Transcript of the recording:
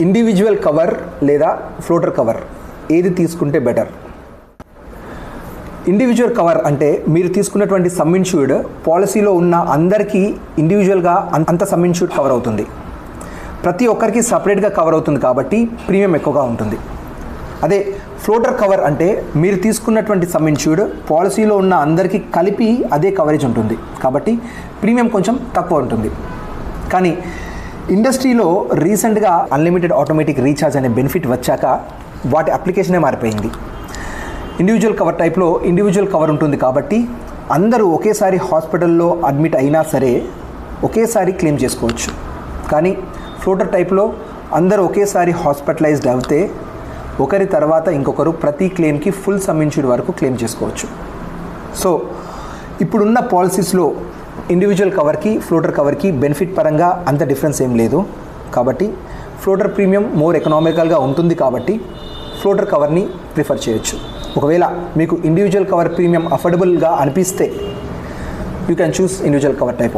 Individual cover లేదా floater cover ఏది తీసుకుంటే బెటర్? ఇండివిజువల్ కవర్ అంటే మీరు తీసుకున్నటువంటి సమ్ ఇన్సూర్డ్ పాలసీలో ఉన్న అందరికీ ఇండివిజువల్గా అంత సమ్ ఇన్సూర్డ్ కవర్ అవుతుంది. ప్రతి ఒక్కరికి సపరేట్గా కవర్ అవుతుంది కాబట్టి ప్రీమియం ఎక్కువగా ఉంటుంది. అదే ఫ్లోటర్ కవర్ అంటే మీరు తీసుకున్నటువంటి సమ్ ఇన్సూర్డ్ పాలసీలో ఉన్న అందరికీ కలిపి అదే కవరేజ్ ఉంటుంది కాబట్టి ప్రీమియం కొంచెం తక్కువ ఉంటుంది. కానీ ఇండస్ట్రీలో రీసెంట్గా అన్లిమిటెడ్ ఆటోమేటిక్ రీఛార్జ్ అనే బెనిఫిట్ వచ్చాక వాటి అప్లికేషనే మారిపోయింది. ఇండివిజువల్ కవర్ టైప్లో ఇండివిజువల్ కవర్ ఉంటుంది కాబట్టి అందరూ ఒకేసారి హాస్పిటల్లో అడ్మిట్ అయినా సరే ఒకేసారి క్లెయిమ్ చేసుకోవచ్చు. కానీ ఫ్లోటర్ టైప్లో అందరూ ఒకేసారి హాస్పిటలైజ్డ్ అవుతే ఒకరి తర్వాత ఇంకొకరు ప్రతి క్లెయిమ్కి ఫుల్ సమ్ ఇన్సూర్డ్ వరకు క్లెయిమ్ చేసుకోవచ్చు. సో ఇప్పుడున్న పాలసీస్లో ఇండివిజువల్ కవర్కి ఫ్లోటర్ కవర్కి బెనిఫిట్ పరంగా అంత డిఫరెన్స్ ఏం లేదు. కాబట్టి ఫ్లోటర్ ప్రీమియం మోర్ ఎకనామికల్గా ఉంటుంది కాబట్టి ఫ్లోటర్ కవర్ని ప్రిఫర్ చేయొచ్చు. ఒకవేళ మీకు ఇండివిజువల్ కవర్ ప్రీమియం అఫోర్డబుల్గా అనిపిస్తే you can choose individual cover type.